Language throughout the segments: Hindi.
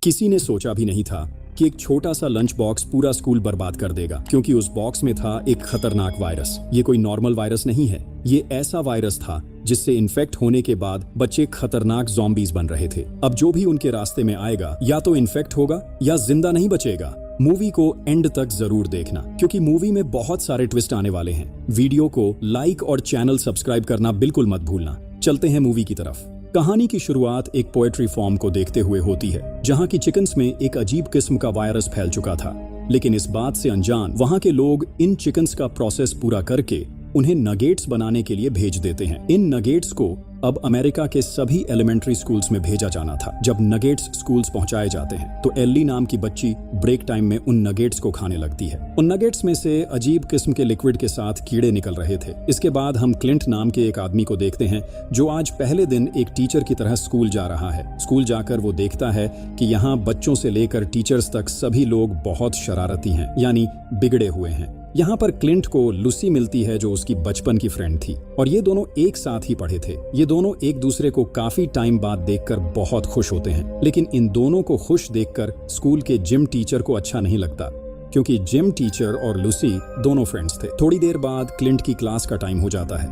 किसी ने सोचा भी नहीं था कि एक छोटा सा लंच बॉक्स पूरा स्कूल बर्बाद कर देगा, क्योंकि उस बॉक्स में था एक खतरनाक वायरस। ये कोई नॉर्मल वायरस नहीं है, ये ऐसा वायरस था जिससे इन्फेक्ट होने के बाद बच्चे खतरनाक ज़ॉम्बीज बन रहे थे। अब जो भी उनके रास्ते में आएगा या तो इन्फेक्ट होगा या जिंदा नहीं बचेगा। मूवी को एंड तक जरूर देखना, क्योंकि मूवी में बहुत सारे ट्विस्ट आने वाले हैं। वीडियो को लाइक और चैनल सब्सक्राइब करना बिल्कुल मत भूलना। चलते हैं मूवी की तरफ। कहानी की शुरुआत एक पोएट्री फॉर्म को देखते हुए होती है, जहां की चिकन्स में एक अजीब किस्म का वायरस फैल चुका था। लेकिन इस बात से अनजान वहां के लोग इन चिकन्स का प्रोसेस पूरा करके उन्हें नगेट्स बनाने के लिए भेज देते हैं। इन नगेट्स को अब अमेरिका के सभी एलिमेंट्री स्कूल्स में भेजा जाना था। जब नगेट्स स्कूल्स पहुंचाए जाते हैं तो एल्ली नाम की बच्ची ब्रेक टाइम में उन नगेट्स को खाने लगती है। उन नगेट्स में से अजीब किस्म के लिक्विड के साथ कीड़े निकल रहे थे। इसके बाद हम क्लिंट नाम के एक आदमी को देखते हैं, जो आज पहले दिन एक टीचर की तरह स्कूल जा रहा है। स्कूल जाकर वो देखता है कि यहाँ बच्चों से लेकर टीचर्स तक सभी लोग बहुत शरारती हैं, यानी बिगड़े हुए हैं। यहाँ पर क्लिंट को लूसी मिलती है, जो उसकी बचपन की फ्रेंड थी, और ये दोनों एक साथ ही पढ़े थे। ये दोनों एक दूसरे को काफी टाइम बाद देखकर बहुत खुश होते हैं। लेकिन इन दोनों को खुश देखकर स्कूल के जिम टीचर को अच्छा नहीं लगता, क्योंकि जिम टीचर और लूसी दोनों फ्रेंड्स थे। थोड़ी देर बाद क्लिंट की क्लास का टाइम हो जाता है।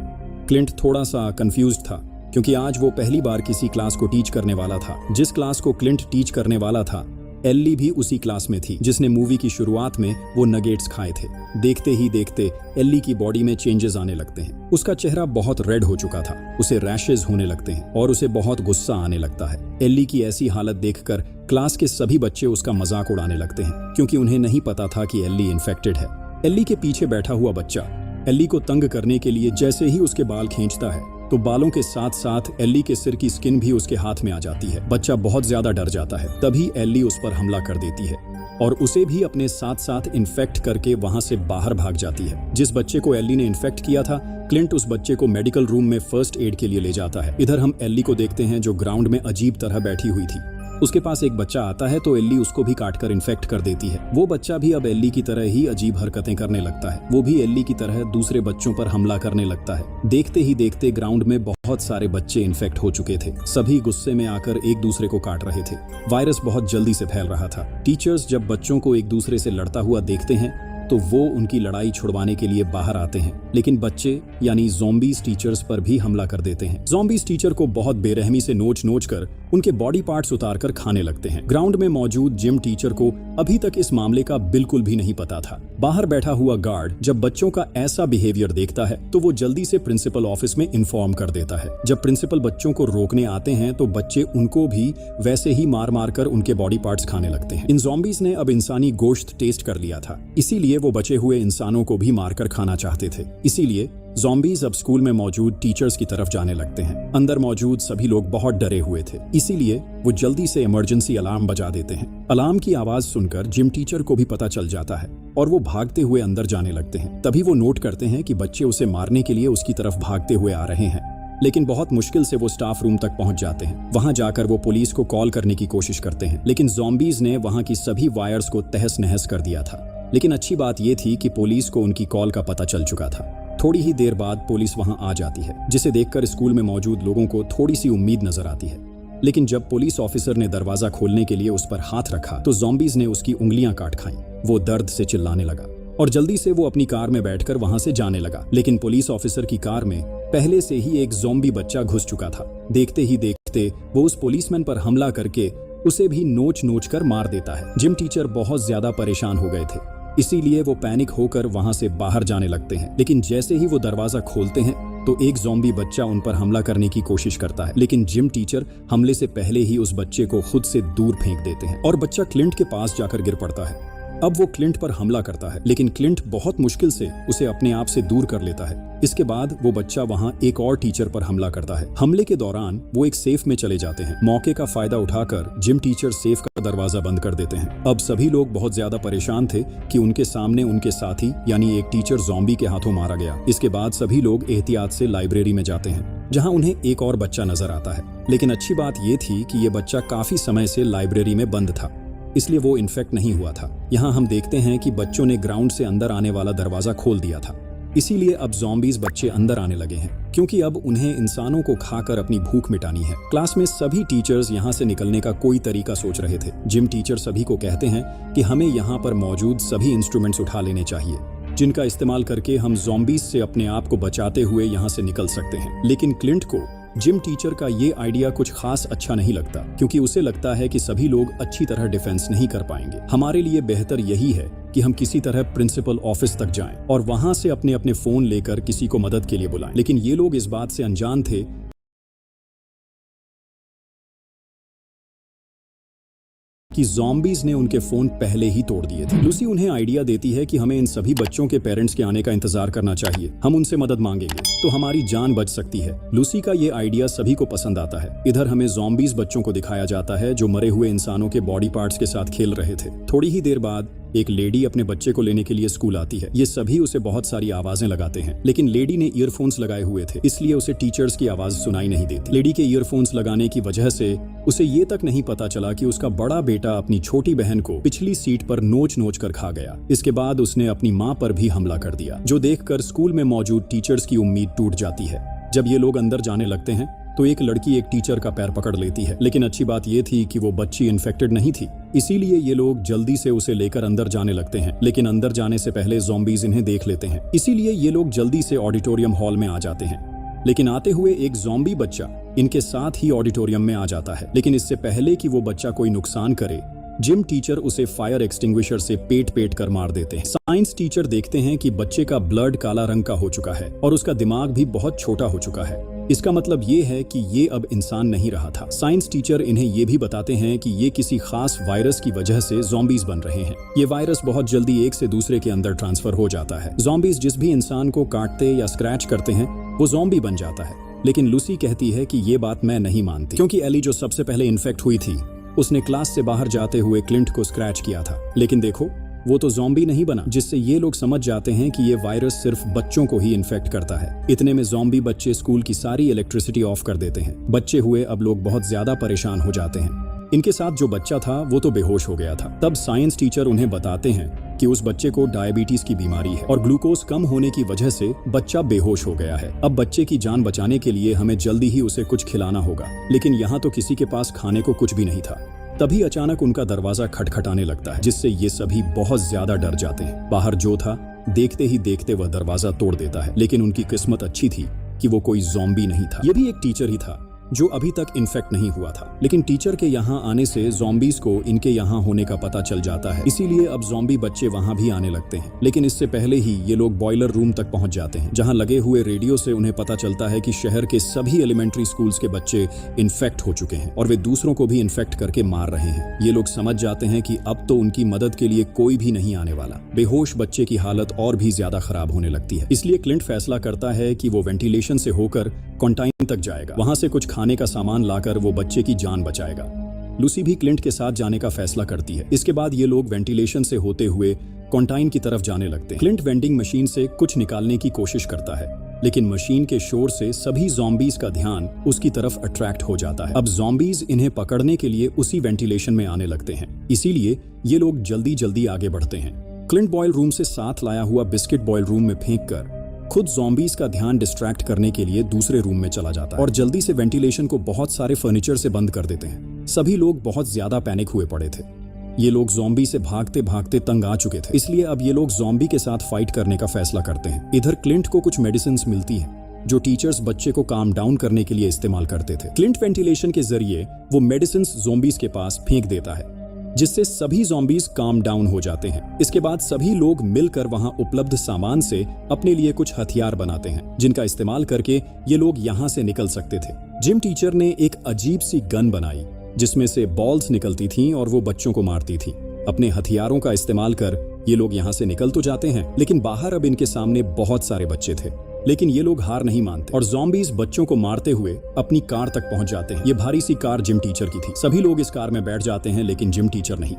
क्लिंट थोड़ा सा कंफ्यूज्ड था, क्योंकि आज वो पहली बार किसी क्लास को टीच करने वाला था। जिस क्लास को क्लिंट टीच करने वाला था, एल्ली भी उसी क्लास में थी जिसने मूवी की शुरुआत में वो नगेट्स खाए थे। देखते ही देखते एल्ली की बॉडी में चेंजेस आने लगते हैं। उसका चेहरा बहुत रेड हो चुका था, उसे रैशेज होने लगते हैं और उसे बहुत गुस्सा आने लगता है। एल्ली की ऐसी हालत देखकर क्लास के सभी बच्चे उसका मजाक उड़ाने लगते हैं, क्योंकि उन्हें नहीं पता था कि एल्ली इन्फेक्टेड है। एल्ली के पीछे बैठा हुआ बच्चा एल्ली को तंग करने के लिए जैसे ही उसके बाल खींचता है, तो बालों के साथ साथ एल्ली के सिर की स्किन भी उसके हाथ में आ जाती है। बच्चा बहुत ज्यादा डर जाता है। तभी एल्ली उस पर हमला कर देती है और उसे भी अपने साथ साथ इन्फेक्ट करके वहां से बाहर भाग जाती है। जिस बच्चे को एल्ली ने इन्फेक्ट किया था, क्लिंट उस बच्चे को मेडिकल रूम में फर्स्ट एड के लिए ले जाता है। इधर हम एल्ली को देखते हैं, जो ग्राउंड में अजीब तरह बैठी हुई थी। उसके पास एक बच्चा आता है तो एल्ली उसको भी काटकर इन्फेक्ट कर देती है। वो बच्चा भी अब एल्ली की तरह ही अजीब हरकतें करने लगता है। वो भी एल्ली की तरह दूसरे बच्चों पर हमला करने लगता है। देखते ही देखते ग्राउंड में बहुत सारे बच्चे इन्फेक्ट हो चुके थे। सभी गुस्से में आकर एक दूसरे को काट रहे थे। वायरस बहुत जल्दी से फैल रहा था। टीचर्स जब बच्चों को एक दूसरे से लड़ता हुआ देखते हैं तो वो उनकी लड़ाई छुड़वाने के लिए बाहर आते हैं, लेकिन बच्चे यानी ज़ॉम्बीज टीचर्स पर भी हमला कर देते हैं। ज़ॉम्बीज टीचर को बहुत बेरहमी से नोच नोच कर उनके बॉडी पार्ट्स उतारकर खाने लगते हैं। ग्राउंड में मौजूद जिम टीचर को अभी तक इस मामले का बिल्कुल भी नहीं पता था। बाहर बैठा हुआ गार्ड जब बच्चों का ऐसा बिहेवियर देखता है तो वो जल्दी से प्रिंसिपल ऑफिस में इन्फॉर्म कर देता है। जब प्रिंसिपल बच्चों को रोकने आते हैं तो बच्चे उनको भी वैसे ही मार मार कर उनके बॉडी पार्ट्स खाने लगते हैं। इन ज़ॉम्बीज ने अब इंसानी गोश्त टेस्ट कर लिया था, इसीलिए वो बचे हुए इंसानों को भी मारकर खाना चाहते थे। इसीलिए ज़ॉम्बीज अब स्कूल में मौजूद टीचर्स की तरफ जाने लगते हैं। अंदर मौजूद सभी लोग बहुत डरे हुए थे, इसीलिए वो जल्दी से इमरजेंसी अलार्म बजा देते हैं। अलार्म की आवाज सुनकर जिम टीचर को भी पता चल जाता है और वो भागते हुए अंदर जाने लगते हैं। तभी वो नोट करते हैं कि बच्चे उसे मारने के लिए उसकी तरफ भागते हुए आ रहे हैं। लेकिन बहुत मुश्किल से वो स्टाफ रूम तक पहुंच जाते हैं। वहां जाकर वो पुलिस को कॉल करने की कोशिश करते हैं, लेकिन ज़ॉम्बीज ने वहां की सभी वायर्स को तहस नहस कर दिया था। लेकिन अच्छी बात यह थी कि पुलिस को उनकी कॉल का पता चल चुका था। थोड़ी ही देर बाद पुलिस वहां आ जाती है, जिसे देखकर स्कूल में मौजूद लोगों को थोड़ी सी उम्मीद नजर आती है। लेकिन जब पुलिस ऑफिसर ने दरवाजा खोलने के लिए उस पर हाथ रखा तो ज़ॉम्बीज ने उसकी उंगलियां काट खाईं। वो दर्द से चिल्लाने लगा और जल्दी से वो अपनी कार में बैठकर वहां से जाने लगा। लेकिन पुलिस ऑफिसर की कार में पहले से ही एक ज़ॉम्बी बच्चा घुस चुका था। देखते ही देखते वो उस पुलिसमैन पर हमला करके उसे भी नोच नोच कर मार देता है। जिम टीचर बहुत ज्यादा परेशान हो गए थे, इसीलिए वो पैनिक होकर वहां से बाहर जाने लगते हैं। लेकिन जैसे ही वो दरवाजा खोलते हैं तो एक ज़ॉम्बी बच्चा उन पर हमला करने की कोशिश करता है, लेकिन जिम टीचर हमले से पहले ही उस बच्चे को खुद से दूर फेंक देते हैं और बच्चा क्लिंट के पास जाकर गिर पड़ता है। अब वो क्लिंट पर हमला करता है, लेकिन क्लिंट बहुत मुश्किल से उसे अपने आप से दूर कर लेता है। इसके बाद वो बच्चा वहां एक और टीचर पर हमला करता है। हमले के दौरान वो एक सेफ में चले जाते हैं। मौके का फायदा उठाकर जिम टीचर सेफ का दरवाजा बंद कर देते हैं। अब सभी लोग बहुत ज्यादा परेशान थे कि उनके सामने उनके साथी यानी एक टीचर ज़ॉम्बी के हाथों मारा गया। इसके बाद सभी लोग एहतियात से लाइब्रेरी में जाते हैं, जहां उन्हें एक और बच्चा नजर आता है। लेकिन अच्छी बात ये थी कि ये बच्चा काफी समय से लाइब्रेरी में बंद था, इसलिए वो इन्फेक्ट नहीं हुआ था। यहाँ हम देखते हैं कि बच्चों ने ग्राउंड से अंदर आने वाला दरवाजा खोल दिया था। इसीलिए अब ज़ॉम्बीज बच्चे अंदर आने लगे हैं, क्योंकि अब उन्हें इंसानों को खाकर अपनी भूख मिटानी है। क्लास में सभी टीचर्स यहाँ से निकलने का कोई तरीका सोच रहे थे। जिम टीचर सभी को कहते हैं कि हमें यहाँ पर मौजूद सभी इंस्ट्रूमेंट्स उठा लेने चाहिए, जिनका इस्तेमाल करके हम ज़ॉम्बीज से अपने आप को बचाते हुए यहाँ से निकल सकते हैं। लेकिन क्लिंट को जिम टीचर का ये आइडिया कुछ खास अच्छा नहीं लगता, क्योंकि उसे लगता है कि सभी लोग अच्छी तरह डिफेंस नहीं कर पाएंगे। हमारे लिए बेहतर यही है कि हम किसी तरह प्रिंसिपल ऑफिस तक जाएं और वहां से अपने अपने फोन लेकर किसी को मदद के लिए बुलाएं। लेकिन ये लोग इस बात से अनजान थे कि ज़ॉम्बीज ने उनके फोन पहले ही तोड़ दिए थे। लूसी उन्हें आइडिया देती है कि हमें इन सभी बच्चों के पेरेंट्स के आने का इंतजार करना चाहिए। हम उनसे मदद मांगेंगे तो हमारी जान बच सकती है। लूसी का ये आइडिया सभी को पसंद आता है। इधर हमें ज़ॉम्बीज बच्चों को दिखाया जाता है जो मरे हुए इंसानों के बॉडी पार्ट्स के साथ खेल रहे थे। थोड़ी ही देर बाद एक लेडी अपने बच्चे को लेने के लिए स्कूल आती है। ये सभी उसे बहुत सारी आवाजें लगाते हैं, लेकिन लेडी ने ईयरफोन्स लगाए हुए थे, इसलिए उसे टीचर्स की आवाज सुनाई नहीं देती। लेडी के ईयरफोन्स लगाने की वजह से उसे ये तक नहीं पता चला कि उसका बड़ा बेटा अपनी छोटी बहन को पिछली सीट पर नोच नोच कर खा गया। इसके बाद उसने अपनी माँ पर भी हमला कर दिया, जो देखकर स्कूल में मौजूद टीचर्स की उम्मीद टूट जाती है। जब ये लोग अंदर जाने लगते हैं तो एक लड़की एक टीचर का पैर पकड़ लेती है, लेकिन अच्छी बात यह थी कि वो बच्ची इन्फेक्टेड नहीं थी, इसीलिए ये लोग जल्दी से उसे लेकर अंदर जाने लगते हैं। लेकिन अंदर जाने से पहले ज़ॉम्बीज इन्हें देख लेते हैं, इसीलिए ये लोग जल्दी से ऑडिटोरियम हॉल में आ जाते हैं। लेकिन आते हुए एक ज़ॉम्बी बच्चा इनके साथ ही ऑडिटोरियम में आ जाता है। लेकिन इससे पहले कि वो बच्चा कोई नुकसान करे, जिम टीचर उसे फायर एक्सटिंग्विशर से पेट कर मार देते हैं। साइंस टीचर देखते हैं कि बच्चे का ब्लड काला रंग का हो चुका है और उसका दिमाग भी बहुत छोटा हो चुका है। इसका मतलब ये है कि ये अब इंसान नहीं रहा था। साइंस टीचर इन्हें ये भी बताते हैं कि ये किसी खास वायरस की वजह से ज़ॉम्बीज बन रहे हैं। ये वायरस बहुत जल्दी एक से दूसरे के अंदर ट्रांसफर हो जाता है। ज़ॉम्बीज जिस भी इंसान को काटते या स्क्रैच करते हैं वो ज़ॉम्बी बन जाता है। लेकिन लूसी कहती है कि ये बात मैं नहीं मानती, क्योंकि एली जो सबसे पहले इन्फेक्ट हुई थी उसने क्लास से बाहर जाते हुए क्लिंट को स्क्रैच किया था। लेकिन देखो, वो तो ज़ॉम्बी नहीं बना, जिससे ये लोग समझ जाते हैं कि ये वायरस सिर्फ बच्चों को ही इन्फेक्ट करता है। इतने में ज़ॉम्बी बच्चे स्कूल की सारी इलेक्ट्रिसिटी ऑफ कर देते हैं। बच्चे हुए अब लोग बहुत ज्यादा परेशान हो जाते हैं। इनके साथ जो बच्चा था वो तो बेहोश हो गया था। तब साइंस टीचर उन्हें बताते हैं कि उस बच्चे को डायबिटीज की बीमारी है और ग्लूकोज कम होने की वजह से बच्चा बेहोश हो गया है। अब बच्चे की जान बचाने के लिए हमें जल्दी ही उसे कुछ खिलाना होगा। लेकिन यहाँ तो किसी के पास खाने को कुछ भी नहीं था। तभी अचानक उनका दरवाजा खटखटाने लगता है, जिससे ये सभी बहुत ज्यादा डर जाते हैं। बाहर जो था देखते ही देखते वह दरवाजा तोड़ देता है। लेकिन उनकी किस्मत अच्छी थी कि वो कोई ज़ॉम्बी नहीं था, ये भी एक टीचर ही था जो अभी तक इन्फेक्ट नहीं हुआ था। लेकिन टीचर के यहाँ आने से ज़ॉम्बीज को इनके यहाँ होने का पता चल जाता है, इसीलिए अब ज़ॉम्बी बच्चे वहाँ भी आने लगते हैं। लेकिन इससे पहले ही ये लोग बॉयलर रूम तक पहुँच जाते हैं, जहाँ लगे हुए रेडियो से उन्हें पता चलता है कि शहर के सभी एलिमेंट्री स्कूल्स के बच्चे इन्फेक्ट हो चुके हैं और वे दूसरों को भी इन्फेक्ट करके मार रहे हैं। ये लोग समझ जाते हैं कि अब तो उनकी मदद के लिए कोई भी नहीं आने वाला। बेहोश बच्चे की हालत और भी ज्यादा खराब होने लगती है, इसलिए क्लिंट फैसला करता है कि वो वेंटिलेशन से होकर क्वारंटाइन तक जाएगा। वहां से कुछ खाने का सामान लाकर वो बच्चे की जान बचाएगा। लूसी भी क्लिंट के साथ जाने का फैसला करती है। इसके बाद ये लोग वेंटिलेशन से होते हुए क्वारंटाइन की तरफ जाने लगते हैं। क्लिंट वेंडिंग मशीन से कुछ निकालने की कोशिश करता है, लेकिन मशीन के शोर से सभी ज़ॉम्बीज का ध्यान उसकी तरफ अट्रैक्ट हो जाता है। अब ज़ॉम्बीज इन्हें पकड़ने के लिए उसी वेंटिलेशन में आने लगते हैं, इसीलिए ये लोग जल्दी जल्दी आगे बढ़ते हैं। क्लिंट बॉयल रूम से साथ लाया हुआ बिस्किट बॉयल रूम में फेंक कर खुद ज़ॉम्बीज का ध्यान डिस्ट्रैक्ट करने के लिए दूसरे रूम में चला जाता है और जल्दी से वेंटिलेशन को बहुत सारे फर्नीचर से बंद कर देते हैं। सभी लोग बहुत ज्यादा पैनिक हुए पड़े थे। ये लोग ज़ॉम्बी से भागते भागते तंग आ चुके थे, इसलिए अब ये लोग ज़ॉम्बी के साथ फाइट करने का फैसला करते हैं। इधर क्लिंट को कुछ मेडिसिन मिलती हैं जो टीचर्स बच्चे को काम डाउन करने के लिए इस्तेमाल करते थे। क्लिंट वेंटिलेशन के जरिए वो मेडिसिन ज़ॉम्बीज के पास फेंक देता है, जिससे सभी ज़ॉम्बीज काम डाउन हो जाते हैं। इसके बाद सभी लोग मिलकर वहां उपलब्ध सामान से अपने लिए कुछ हथियार बनाते हैं, जिनका इस्तेमाल करके ये लोग यहां से निकल सकते थे। जिम टीचर ने एक अजीब सी गन बनाई जिसमें से बॉल्स निकलती थीं और वो बच्चों को मारती थी। अपने हथियारों का इस्तेमाल कर ये लोग यहाँ से निकल तो जाते हैं, लेकिन बाहर अब इनके सामने बहुत सारे बच्चे थे। लेकिन ये लोग हार नहीं मानते और ज़ॉम्बीज बच्चों को मारते हुए अपनी कार तक पहुंच जाते हैं। ये भारी सी कार जिम टीचर की थी। सभी लोग इस कार में बैठ जाते हैं, लेकिन जिम टीचर नहीं,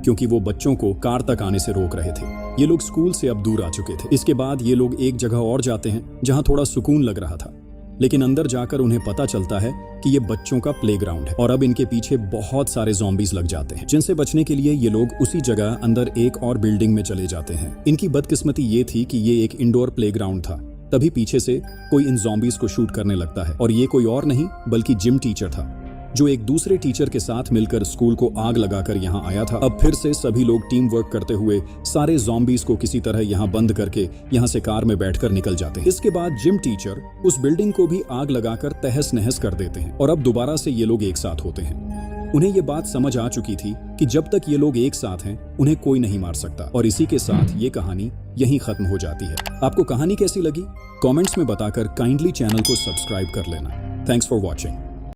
क्योंकि वो बच्चों को कार तक आने से रोक रहे थे। ये लोग स्कूल से अब दूर आ चुके थे। इसके बाद ये लोग एक जगह और जाते हैं जहां थोड़ा सुकून लग रहा था। लेकिन अंदर जाकर उन्हें पता चलता है कि ये बच्चों का प्लेग्राउंड है और अब इनके पीछे बहुत सारे ज़ॉम्बीज लग जाते हैं, जिनसे बचने के लिए ये लोग उसी जगह अंदर एक और बिल्डिंग में चले जाते हैं। इनकी बदकिस्मती ये थी कि ये एक इंडोर प्लेग्राउंड था। तभी पीछे से कोई इन ज़ॉम्बीज को शूट करने लगता है और ये कोई और नहीं बल्कि जिम टीचर था, जो एक दूसरे टीचर के साथ मिलकर स्कूल को आग लगाकर यहाँ आया था। अब फिर से सभी लोग टीम वर्क करते हुए सारे ज़ॉम्बीज को किसी तरह यहाँ बंद करके यहाँ से कार में बैठकर निकल जाते हैं। इसके बाद जिम टीचर उस बिल्डिंग को भी आग लगाकर तहस नहस कर देते हैं और अब दोबारा से ये लोग एक साथ होते हैं। उन्हें ये बात समझ आ चुकी थी कि जब तक ये लोग एक साथ हैं उन्हें कोई नहीं मार सकता और इसी के साथ ये कहानी यहीं खत्म हो जाती है। आपको कहानी कैसी लगी कमेंट्स में बताकर काइंडली चैनल को सब्सक्राइब कर लेना। Thanks for watching.